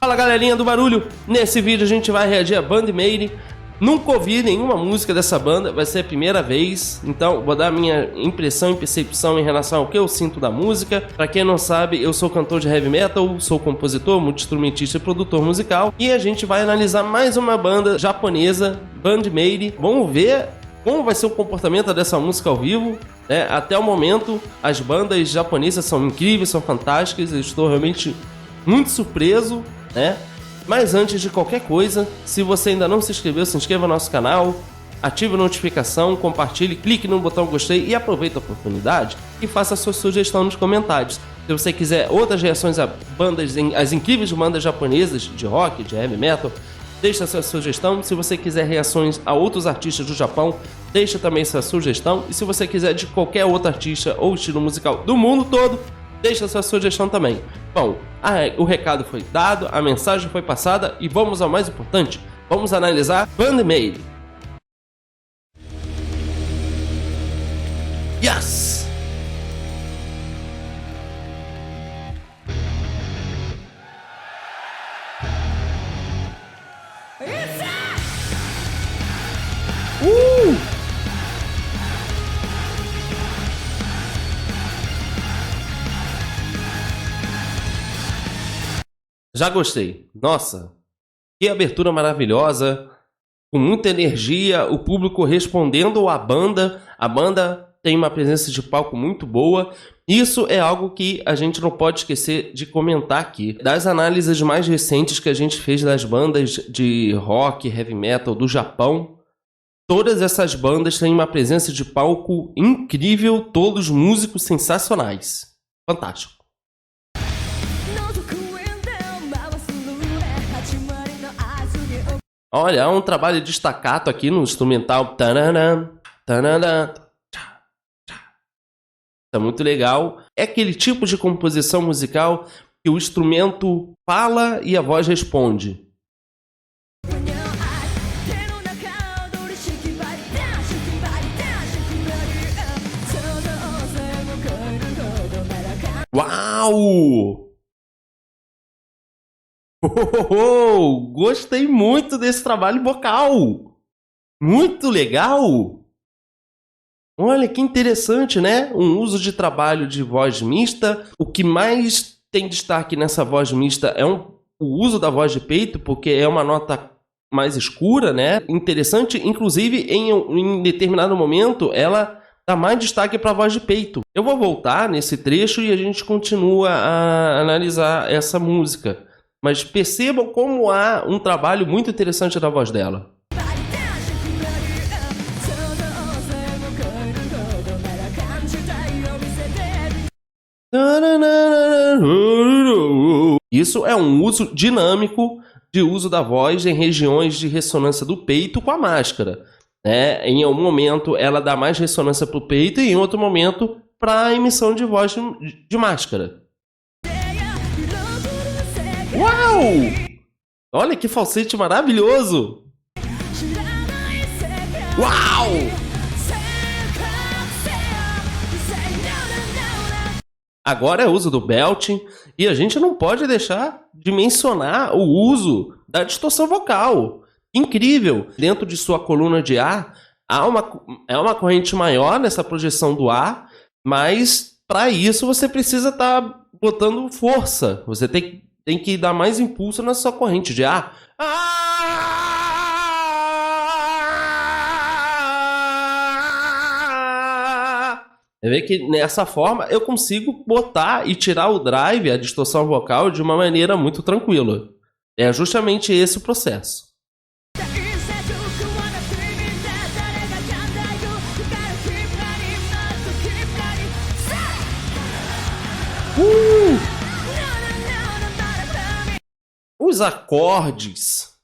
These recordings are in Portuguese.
Fala galerinha do barulho, nesse vídeo a gente vai reagir a Band-Maid. Nunca ouvi nenhuma música dessa banda, vai ser a primeira vez, então vou dar minha impressão e percepção em relação ao que eu sinto da música. Pra quem não sabe, eu sou cantor de heavy metal, sou compositor, multi-instrumentista e produtor musical, e a gente vai analisar mais uma banda japonesa, Band-Maid. Vamos ver como vai ser o comportamento dessa música ao vivo, né? Até o momento, as bandas japonesas são incríveis, são fantásticas, eu estou realmente muito surpreso, né? Mas antes de qualquer coisa, se você ainda não se inscreveu, se inscreva no nosso canal, ative a notificação, compartilhe, clique no botão gostei e aproveita a oportunidade e faça a sua sugestão nos comentários. Se você quiser outras reações a bandas, as incríveis bandas japonesas de rock, de heavy metal, deixa a sua sugestão. Se você quiser reações a outros artistas do Japão, deixa também sua sugestão. E se você quiser de qualquer outro artista ou estilo musical do mundo todo, deixa a sua sugestão também. Bom, o recado foi dado, a mensagem foi passada e vamos ao mais importante. Vamos analisar Band-Maid. Yes! Já gostei. Nossa, que abertura maravilhosa, com muita energia, o público respondendo à banda. A banda tem uma presença de palco muito boa. Isso é algo que a gente não pode esquecer de comentar aqui. Das análises mais recentes que a gente fez das bandas de rock, heavy metal do Japão, todas essas bandas têm uma presença de palco incrível, todos músicos sensacionais. Fantástico. Olha, há um trabalho de staccato aqui no instrumental. Tá muito legal. É aquele tipo de composição musical que o instrumento fala e a voz responde. Uau! Gostei muito desse trabalho vocal. Muito legal. Olha que interessante, né? Um uso de trabalho de voz mista. O que mais tem destaque nessa voz mista é o uso da voz de peito, porque é uma nota mais escura, né? Interessante, inclusive em determinado momento ela dá mais destaque para a voz de peito. Eu vou voltar nesse trecho e a gente continua a analisar essa música. Mas percebam como há um trabalho muito interessante da voz dela. Isso é um uso dinâmico de uso da voz em regiões de ressonância do peito com a máscara, né? Em um momento ela dá mais ressonância para o peito e em outro momento para a emissão de voz de máscara. Uau! Olha que falsete maravilhoso! Uau! Agora é o uso do belting e a gente não pode deixar de mencionar o uso da distorção vocal. Incrível! Dentro de sua coluna de ar há uma corrente maior nessa projeção do ar, mas para isso você precisa estar botando força. Você tem que dar mais impulso na sua corrente de ar. Você vê que nessa forma eu consigo botar e tirar o drive, a distorção vocal, de uma maneira muito tranquila. É justamente esse o processo.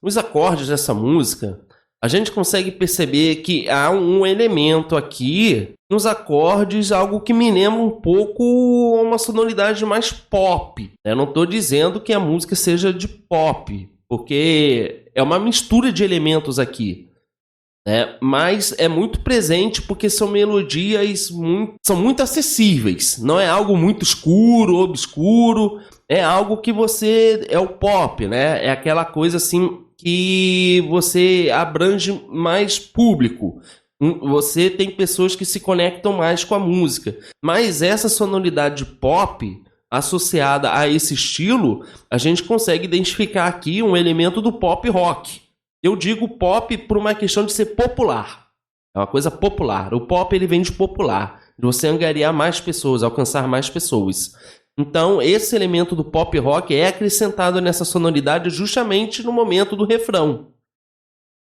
Os acordes dessa música, a gente consegue perceber que há um elemento aqui nos acordes, algo que me lembra um pouco uma sonoridade mais pop. Eu não estou dizendo que a música seja de pop, porque é uma mistura de elementos aqui, né? Mas é muito presente porque são melodias são muito acessíveis. Não é algo muito escuro, obscuro. é algo que você... É o pop, né? É aquela coisa assim que você abrange mais público. Você tem pessoas que se conectam mais com a música. Mas essa sonoridade pop associada a esse estilo, a gente consegue identificar aqui um elemento do pop rock. Eu digo pop por uma questão de ser popular. É uma coisa popular. O pop ele vem de popular. De você angariar mais pessoas, alcançar mais pessoas. Então, esse elemento do pop rock é acrescentado nessa sonoridade justamente no momento do refrão.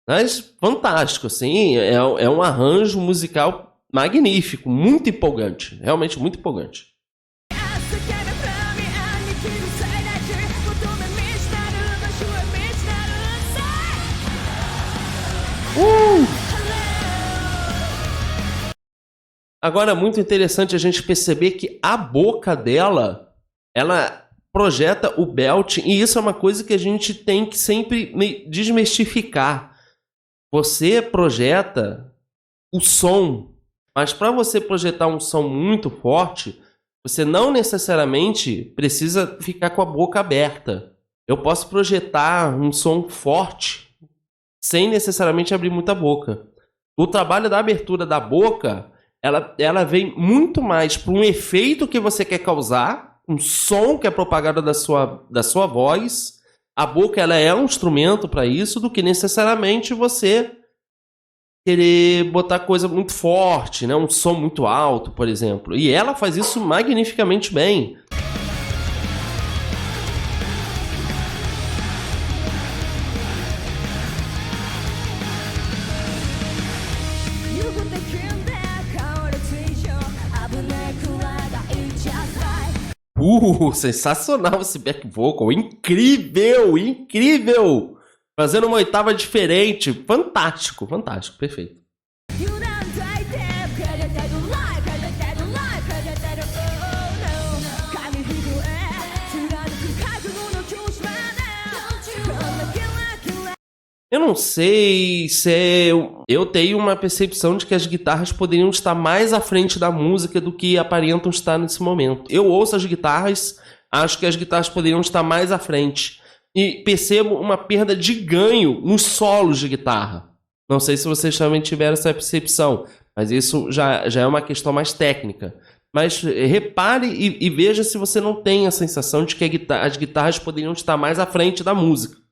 Mas fantástico, assim, é um arranjo musical magnífico, muito empolgante, realmente muito empolgante. Agora é muito interessante a gente perceber que a boca dela, ela projeta o belt, e isso é uma coisa que a gente tem que sempre desmistificar. Você projeta o som, mas para você projetar um som muito forte, você não necessariamente precisa ficar com a boca aberta. Eu posso projetar um som forte sem necessariamente abrir muita boca. O trabalho da abertura da boca, ela vem muito mais para um efeito que você quer causar, um som que é propagado da sua voz. A boca ela é um instrumento para isso, do que necessariamente você querer botar coisa muito forte, né? Um som muito alto, por exemplo. E ela faz isso magnificamente bem. Sensacional esse back vocal, incrível, incrível, fazendo uma oitava diferente, fantástico, fantástico, perfeito. Eu não sei se eu tenho uma percepção de que as guitarras poderiam estar mais à frente da música do que aparentam estar nesse momento. Eu ouço as guitarras, acho que as guitarras poderiam estar mais à frente. E percebo uma perda de ganho nos solos de guitarra. Não sei se vocês também tiveram essa percepção, mas isso já é uma questão mais técnica. Mas repare e veja se você não tem a sensação de que as guitarras poderiam estar mais à frente da música.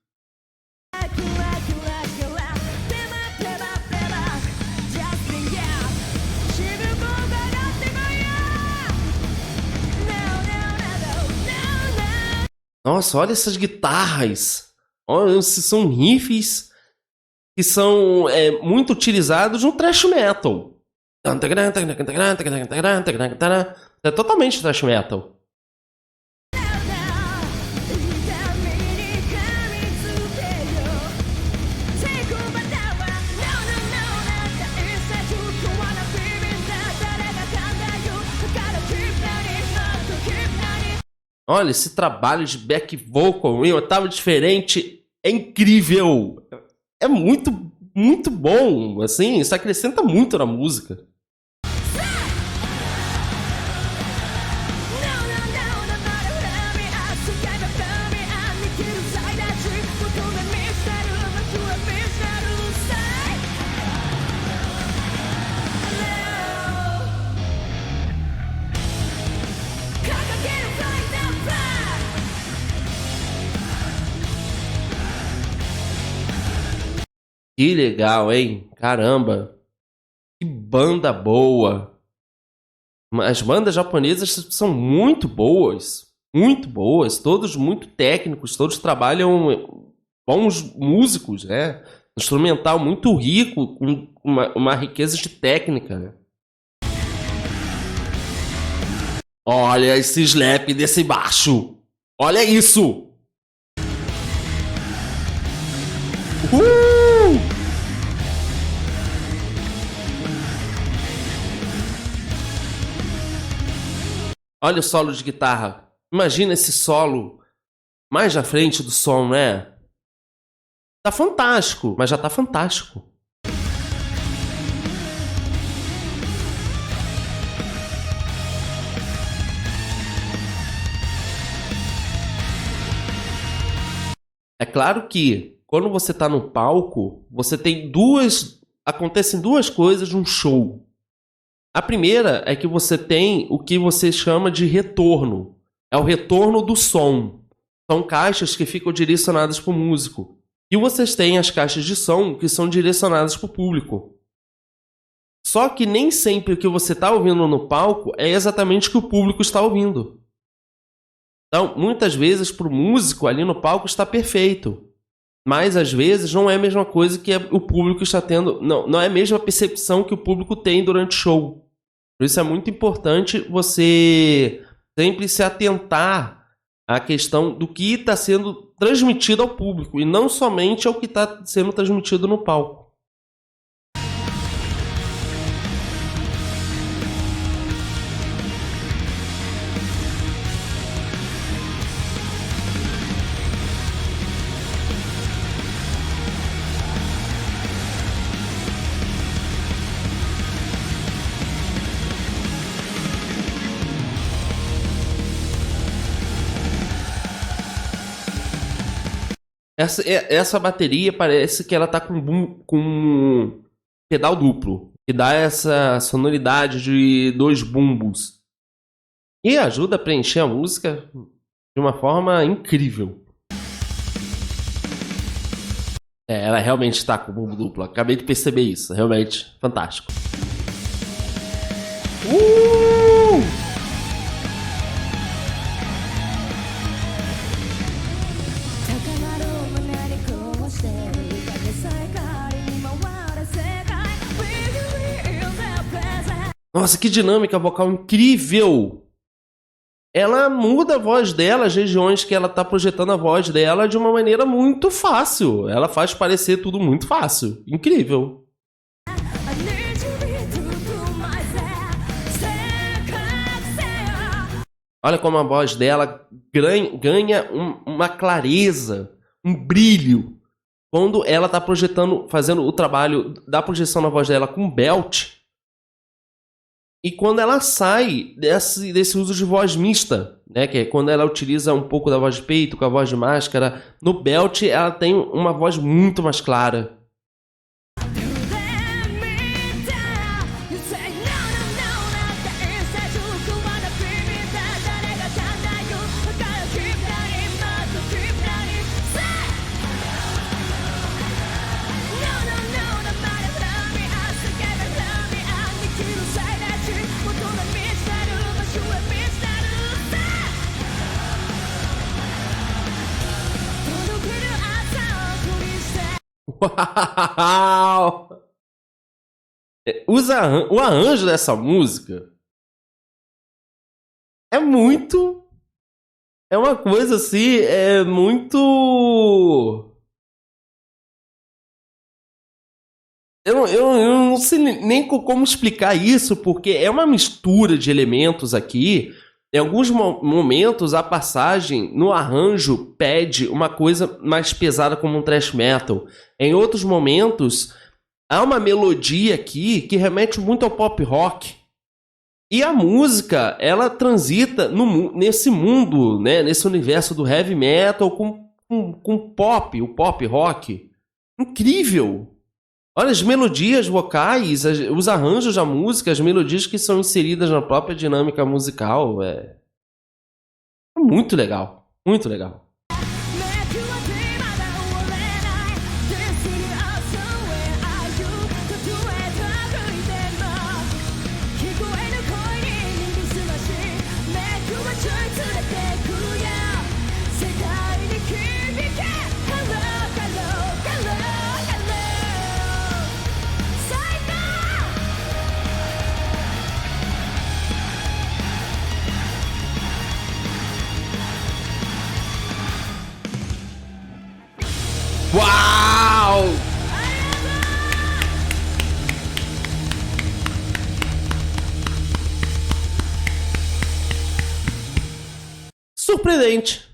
Nossa, olha essas guitarras. Olha, são riffs que são muito utilizados no thrash metal. É totalmente thrash metal. Olha, esse trabalho de back vocal em oitava diferente é incrível. É muito, muito bom. Assim, isso acrescenta muito na música. Que legal, hein? Caramba. Que banda boa. As bandas japonesas são muito boas. Muito boas. Todos muito técnicos. Todos trabalham bons músicos, né? Instrumental muito rico, com uma riqueza de técnica, né? Olha esse slap desse baixo. Olha isso. Olha o solo de guitarra. Imagina esse solo mais à frente do som, né? Tá fantástico, mas já tá fantástico. É claro que quando você está no palco, você tem acontecem duas coisas num show. A primeira é que você tem o que você chama de retorno. É o retorno do som. São caixas que ficam direcionadas para o músico. E vocês têm as caixas de som que são direcionadas para o público. Só que nem sempre o que você está ouvindo no palco é exatamente o que o público está ouvindo. Então, muitas vezes, para o músico ali no palco está perfeito. Mas, às vezes, não é a mesma coisa que o público está tendo. Não é a mesma percepção que o público tem durante o show. Por isso é muito importante você sempre se atentar à questão do que está sendo transmitido ao público. E não somente ao que está sendo transmitido no palco. Essa bateria parece que ela tá com um pedal duplo, que dá essa sonoridade de 2 bumbos. E ajuda a preencher a música de uma forma incrível. Ela realmente está com bumbo duplo. Acabei de perceber isso. Realmente fantástico. Nossa, que dinâmica vocal incrível! Ela muda a voz dela, as regiões que ela está projetando a voz dela de uma maneira muito fácil. Ela faz parecer tudo muito fácil. Incrível. Olha como a voz dela ganha uma clareza, um brilho. Quando ela está fazendo o trabalho da projeção na voz dela com belt. E quando ela sai desse uso de voz mista, né, que é quando ela utiliza um pouco da voz de peito com a voz de máscara, no belt ela tem uma voz muito mais clara. Uau! O arranjo dessa música é muito... É uma coisa assim, é muito... Eu não sei nem como explicar isso, porque é uma mistura de elementos aqui. Em alguns momentos, a passagem no arranjo pede uma coisa mais pesada como um thrash metal. Em outros momentos, há uma melodia aqui que remete muito ao pop rock. E a música, ela transita nesse mundo, né, nesse universo do heavy metal com pop, o pop rock. Incrível! Olha, as melodias vocais, os arranjos da música, as melodias que são inseridas na própria dinâmica musical. É muito legal. Muito legal. Uau! Surpreendente.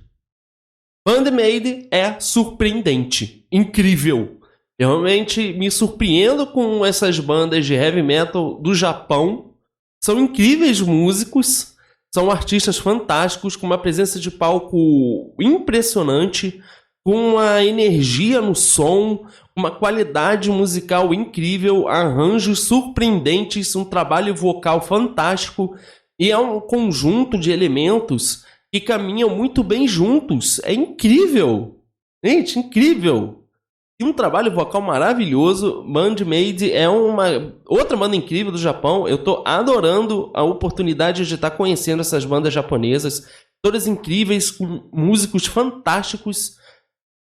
Band-Maid é surpreendente. Incrível. Eu realmente me surpreendo com essas bandas de heavy metal do Japão. São incríveis músicos. São artistas fantásticos, com uma presença de palco impressionante, com uma energia no som, uma qualidade musical incrível, arranjos surpreendentes, um trabalho vocal fantástico e é um conjunto de elementos que caminham muito bem juntos. É incrível! Gente, incrível! E um trabalho vocal maravilhoso. Band-Maid é uma outra banda incrível do Japão. Eu tô adorando a oportunidade de estar conhecendo essas bandas japonesas. Todas incríveis, com músicos fantásticos.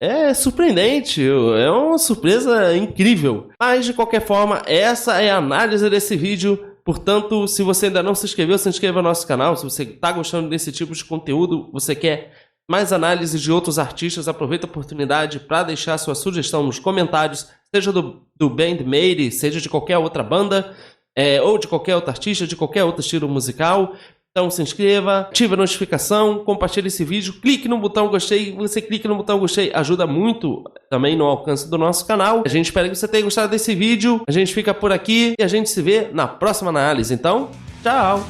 É surpreendente, é uma surpresa incrível. Mas de qualquer forma, essa é a análise desse vídeo. Portanto, se você ainda não se inscreveu, se inscreva no nosso canal. Se você está gostando desse tipo de conteúdo, você quer mais análises de outros artistas, aproveita a oportunidade para deixar sua sugestão nos comentários, seja do Band-Maid, seja de qualquer outra banda, ou de qualquer outro artista, de qualquer outro estilo musical. Então se inscreva, ative a notificação, compartilhe esse vídeo, clique no botão gostei. Você clica no botão gostei, ajuda muito também no alcance do nosso canal. A gente espera que você tenha gostado desse vídeo. A gente fica por aqui e a gente se vê na próxima análise. Então, tchau!